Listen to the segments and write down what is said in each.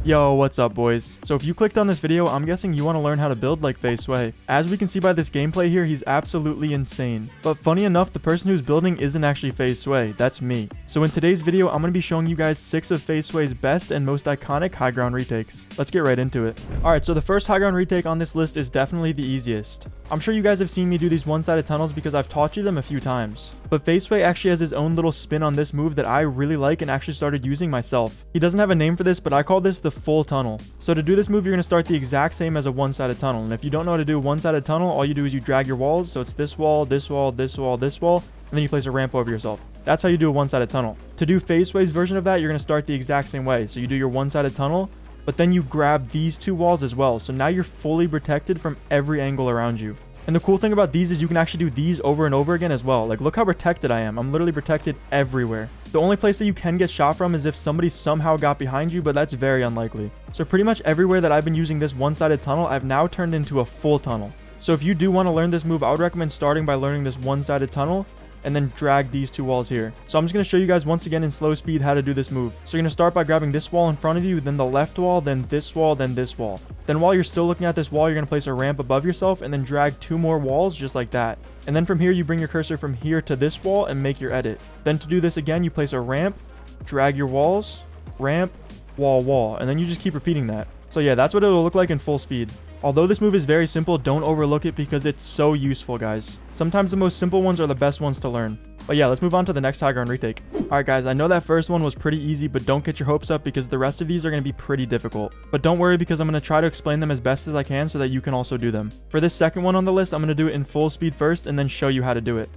Yo, what's up boys? So if you clicked on this video, I'm guessing you want to learn how to build like FaZe Sway. As we can see by this gameplay here, he's absolutely insane. But funny enough, the person who's building isn't actually FaZe Sway, that's me. So in today's video, I'm going to be showing you guys 6 of FaZe Sway's best and most iconic high ground retakes. Let's get right into it. Alright, so the first high ground retake on this list is definitely the easiest. I'm sure you guys have seen me do these one-sided tunnels because I've taught you them a few times. But FaZe Sway actually has his own little spin on this move that I really like and actually started using myself. He doesn't have a name for this, but I call this the full tunnel. So to do this move, you're going to start the exact same as a one-sided tunnel. And if you don't know how to do a one-sided tunnel, all you do is you drag your walls. So it's this wall, this wall, this wall, this wall, and then you place a ramp over yourself. That's how you do a one-sided tunnel. To do FaZe Sway's version of that, you're going to start the exact same way. So you do your one-sided tunnel, but then you grab these two walls as well. So now you're fully protected from every angle around you. And the cool thing about these is you can actually do these over and over again as well. Like, look how protected I am. I'm literally protected everywhere. The only place that you can get shot from is if somebody somehow got behind you, but that's very unlikely. So pretty much everywhere that I've been using this one-sided tunnel, I've now turned into a full tunnel. So if you do want to learn this move, I would recommend starting by learning this one-sided tunnel and then drag these two walls here. So I'm just going to show you guys once again in slow speed how to do this move. So you're going to start by grabbing this wall in front of you, then the left wall, then this wall, then this wall. Then while you're still looking at this wall, you're going to place a ramp above yourself and then drag 2 more walls just like that. And then from here, you bring your cursor from here to this wall and make your edit. Then to do this again, you place a ramp, drag your walls, ramp, wall, wall, and then you just keep repeating that. So yeah, that's what it'll look like in full speed. Although this move is very simple, don't overlook it because it's so useful, guys. Sometimes the most simple ones are the best ones to learn. But yeah, let's move on to the next high ground retake. Alright guys, I know that first one was pretty easy, but don't get your hopes up because the rest of these are going to be pretty difficult. But don't worry because I'm going to try to explain them as best as I can so that you can also do them. For this second one on the list, I'm going to do it in full speed first and then show you how to do it.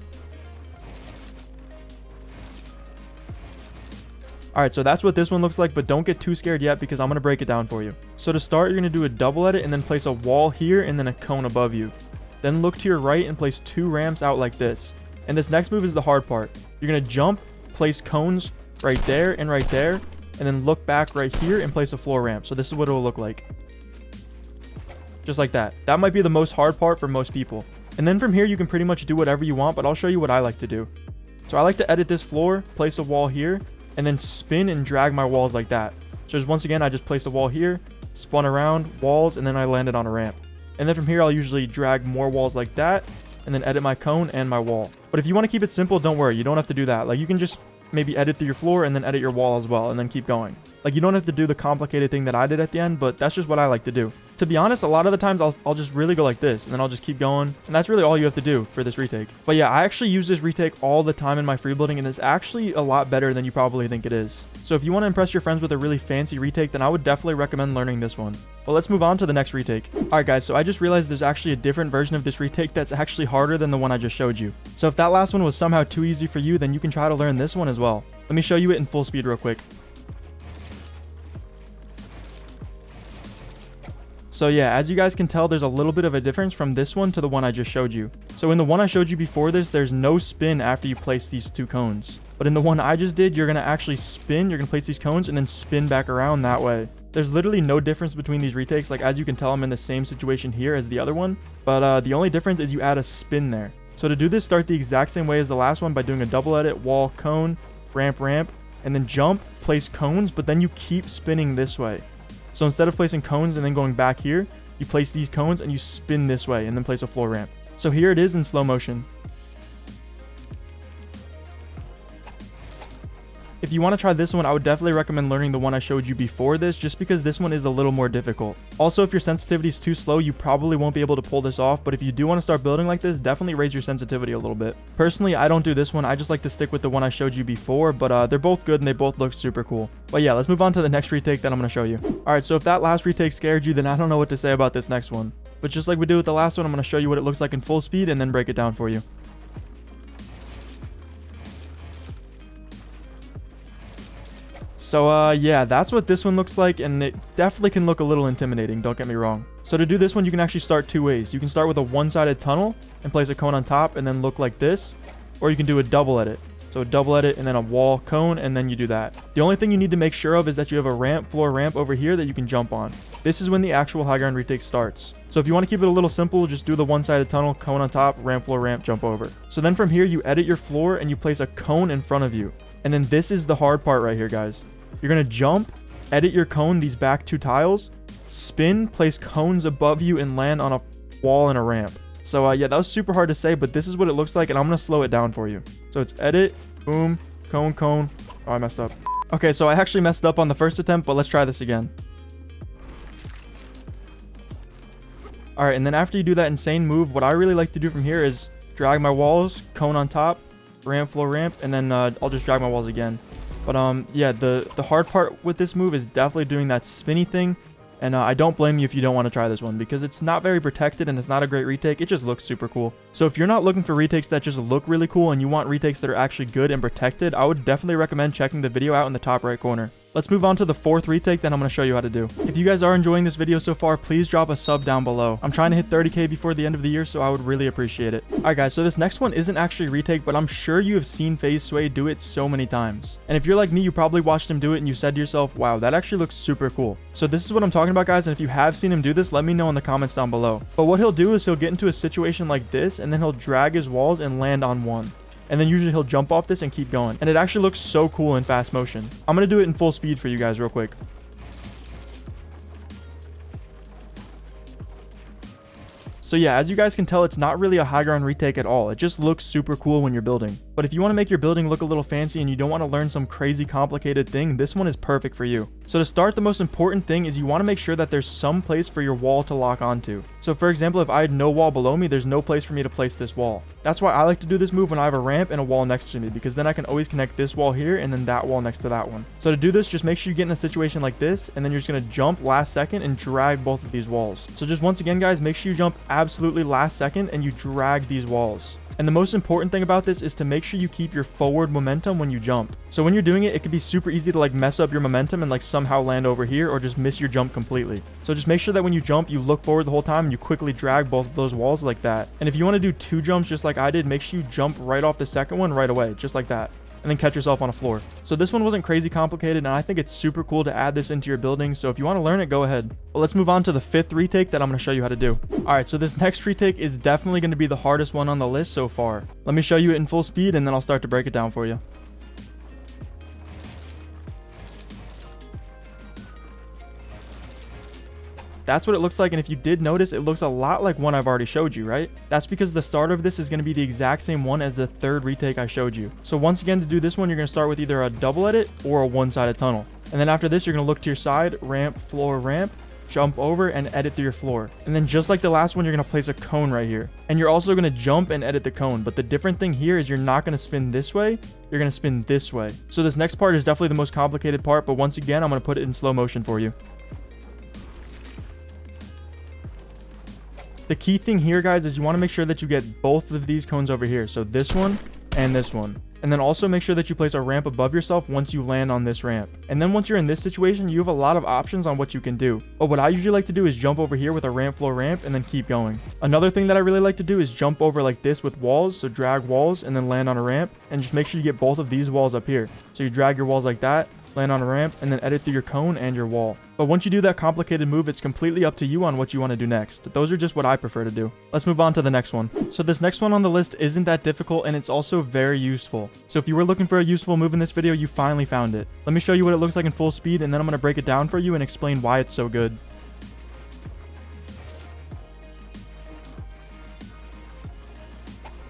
Alright, so that's what this one looks like, but don't get too scared yet because I'm going to break it down for you. So to start, you're going to do a double edit and then place a wall here and then a cone above you. Then look to your right and place 2 ramps out like this. And this next move is the hard part. You're going to jump, place cones right there, and then look back right here and place a floor ramp. So this is what it will look like. Just like that. That might be the most hard part for most people. And then from here, you can pretty much do whatever you want, but I'll show you what I like to do. So I like to edit this floor, place a wall here, and then spin and drag my walls like that. So just once again, I just placed a wall here, spun around, walls, and then I landed on a ramp. And then from here, I'll usually drag more walls like that, and then edit my cone and my wall. But if you want to keep it simple, don't worry. You don't have to do that. Like, you can just maybe edit through your floor and then edit your wall as well, and then keep going. Like, you don't have to do the complicated thing that I did at the end, but that's just what I like to do. To be honest, a lot of the times I'll just really go like this, and then I'll just keep going. And that's really all you have to do for this retake. But yeah, I actually use this retake all the time in my free building, and it's actually a lot better than you probably think it is. So if you want to impress your friends with a really fancy retake, then I would definitely recommend learning this one. Well, let's move on to the next retake. Alright guys, so I just realized there's actually a different version of this retake that's actually harder than the one I just showed you. So if that last one was somehow too easy for you, then you can try to learn this one as well. Let me show you it in full speed real quick. So yeah, as you guys can tell, there's a little bit of a difference from this one to the one I just showed you. So in the one I showed you before this, there's no spin after you place these 2 cones. But in the one I just did, you're going to actually spin, you're going to place these cones and then spin back around that way. There's literally no difference between these retakes. Like, as you can tell, I'm in the same situation here as the other one. But the only difference is you add a spin there. So to do this, start the exact same way as the last one by doing a double edit, wall, cone, ramp, ramp, and then jump, place cones, but then you keep spinning this way. So instead of placing cones and then going back here, you place these cones and you spin this way and then place a floor ramp. So here it is in slow motion. If you want to try this one, I would definitely recommend learning the one I showed you before this, just because this one is a little more difficult. Also, if your sensitivity is too slow, you probably won't be able to pull this off, but if you do want to start building like this, definitely raise your sensitivity a little bit. Personally, I don't do this one. I just like to stick with the one I showed you before, but they're both good and they both look super cool. But yeah, let's move on to the next retake that I'm going to show you. Alright, so if that last retake scared you, then I don't know what to say about this next one. But just like we did with the last one, I'm going to show you what it looks like in full speed and then break it down for you. So yeah, that's what this one looks like, and it definitely can look a little intimidating, don't get me wrong. So to do this one, you can actually start 2 ways. You can start with a one-sided tunnel and place a cone on top and then look like this, or you can do a double edit. So a double edit and then a wall, cone, and then you do that. The only thing you need to make sure of is that you have a ramp, floor ramp over here that you can jump on. This is when the actual high ground retake starts. So if you want to keep it a little simple, just do the one-sided tunnel, cone on top, ramp, floor ramp, jump over. So then from here, you edit your floor and you place a cone in front of you. And then this is the hard part right here, guys. You're going to jump, edit your cone these back 2 tiles, spin, place cones above you, and land on a wall and a ramp. So yeah, that was super hard to say, but this is what it looks like, and I'm gonna slow it down for you. So it's edit, boom, cone, cone. Oh, I messed up. Okay, so I actually messed up on the first attempt, but let's try this again. All right, and then after you do that insane move, what I really like to do from here is drag my walls, cone on top, ramp, floor, ramp, and then I'll just drag my walls again. But yeah, the hard part with this move is definitely doing that spinny thing. And I don't blame you if you don't want to try this one, because it's not very protected and it's not a great retake. It just looks super cool. So if you're not looking for retakes that just look really cool and you want retakes that are actually good and protected, I would definitely recommend checking the video out in the top right corner. Let's move on to the 4th retake that I'm going to show you how to do. If you guys are enjoying this video so far, please drop a sub down below. I'm trying to hit 30k before the end of the year, so I would really appreciate it. Alright guys, so this next one isn't actually a retake, but I'm sure you have seen FaZe Sway do it so many times. And if you're like me, you probably watched him do it and you said to yourself, wow, that actually looks super cool. So this is what I'm talking about, guys, and if you have seen him do this, let me know in the comments down below. But what he'll do is he'll get into a situation like this, and then he'll drag his walls and land on one. And then usually he'll jump off this and keep going. And it actually looks so cool in fast motion. I'm going to do it in full speed for you guys real quick. So yeah, as you guys can tell, it's not really a high ground retake at all. It just looks super cool when you're building. But if you want to make your building look a little fancy and you don't want to learn some crazy complicated thing, this one is perfect for you. So to start, the most important thing is you want to make sure that there's some place for your wall to lock onto. So for example, if I had no wall below me, there's no place for me to place this wall. That's why I like to do this move when I have a ramp and a wall next to me, because then I can always connect this wall here and then that wall next to that one. So to do this, just make sure you get in a situation like this, and then you're just going to jump last second and drag both of these walls. So just once again, guys, make sure you jump absolutely last second and you drag these walls. And the most important thing about this is to make sure you keep your forward momentum when you jump. So when you're doing it, it can be super easy to like mess up your momentum and like somehow land over here or just miss your jump completely. So just make sure that when you jump, you look forward the whole time and you quickly drag both of those walls like that. And if you want to do 2 jumps just like I did, make sure you jump right off the second one right away, just like that. And then catch yourself on a floor. So this one wasn't crazy complicated, and I think it's super cool to add this into your building. So if you want to learn it, go ahead. But let's move on to the 5th retake that I'm going to show you how to do. All right, so this next retake is definitely going to be the hardest one on the list so far. Let me show you it in full speed, and then I'll start to break it down for you. That's what it looks like, and if you did notice, it looks a lot like one I've already showed you, right? That's because the start of this is going to be the exact same one as the 3rd retake I showed you. So once again, to do this one, you're going to start with either a double edit or a one-sided tunnel. And then after this, you're going to look to your side, ramp, floor, ramp, jump over, and edit through your floor. And then just like the last one, you're going to place a cone right here. And you're also going to jump and edit the cone. But the different thing here is you're not going to spin this way, you're going to spin this way. So this next part is definitely the most complicated part, but once again, I'm going to put it in slow motion for you. The key thing here, guys, is you want to make sure that you get both of these cones over here. So this one and this one. And then also make sure that you place a ramp above yourself once you land on this ramp. And then once you're in this situation, you have a lot of options on what you can do. But what I usually like to do is jump over here with a ramp, floor, ramp, and then keep going. Another thing that I really like to do is jump over like this with walls. So drag walls and then land on a ramp. And just make sure you get both of these walls up here. So you drag your walls like that, land on a ramp, and then edit through your cone and your wall. But once you do that complicated move, it's completely up to you on what you want to do next. Those are just what I prefer to do. Let's move on to the next one. So this next one on the list isn't that difficult, and it's also very useful. So if you were looking for a useful move in this video, you finally found it. Let me show you what it looks like in full speed, and then I'm going to break it down for you and explain why it's so good.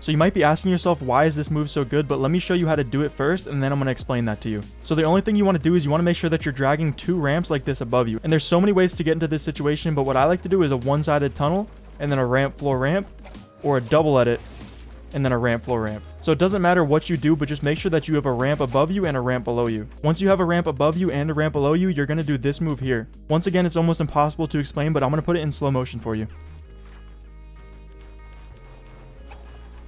So you might be asking yourself, why is this move so good? But let me show you how to do it first, and then I'm going to explain that to you. So the only thing you want to do is you want to make sure that you're dragging 2 ramps like this above you. And there's so many ways to get into this situation, but what I like to do is a one-sided tunnel, and then a ramp, floor, ramp, or a double edit, and then a ramp, floor, ramp. So it doesn't matter what you do, but just make sure that you have a ramp above you and a ramp below you. Once you have a ramp above you and a ramp below you, you're going to do this move here. Once again, it's almost impossible to explain, but I'm going to put it in slow motion for you.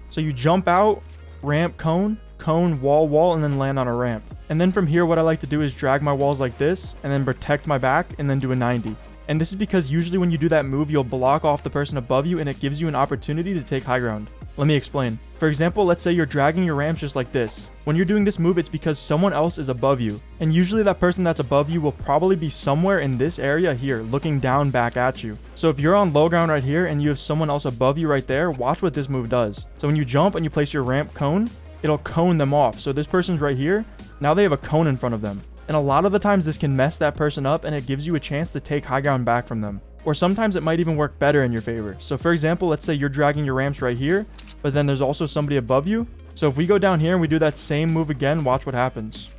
So you jump out, ramp, cone, cone, wall, wall, and then land on a ramp. And then from here, what I like to do is drag my walls like this and then protect my back and then do a 90. And this is because usually when you do that move, you'll block off the person above you and it gives you an opportunity to take high ground. Let me explain. For example, let's say you're dragging your ramps just like this. When you're doing this move, it's because someone else is above you. And usually that person that's above you will probably be somewhere in this area here, looking down back at you. So if you're on low ground right here and you have someone else above you right there, watch what this move does. So when you jump and you place your ramp cone, it'll cone them off. So this person's right here. Now they have a cone in front of them. And a lot of the times this can mess that person up and it gives you a chance to take high ground back from them. Or sometimes it might even work better in your favor. So for example, let's say you're dragging your ramps right here, but then there's also somebody above you. So if we go down here and we do that same move again, watch what happens.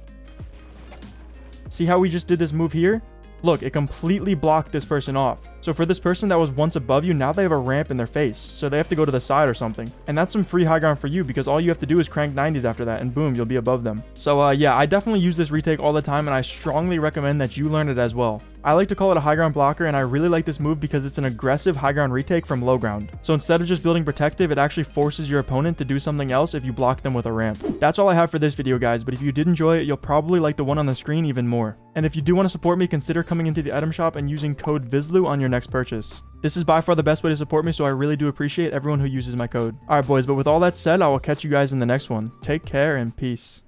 See how we just did this move here? Look, it completely blocked this person off. So for this person that was once above you, now they have a ramp in their face. So they have to go to the side or something. And that's some free high ground for you because all you have to do is crank 90s after that and boom, you'll be above them. So yeah, I definitely use this retake all the time and I strongly recommend that you learn it as well. I like to call it a high ground blocker and I really like this move because it's an aggressive high ground retake from low ground. So instead of just building protective, it actually forces your opponent to do something else if you block them with a ramp. That's all I have for this video, guys, but if you did enjoy it, you'll probably like the one on the screen even more. And if you do want to support me, consider coming into the item shop and using code Vizeloo on your next purchase. This is by far the best way to support me, so I really do appreciate everyone who uses my code. Alright boys, but with all that said, I will catch you guys in the next one. Take care and peace.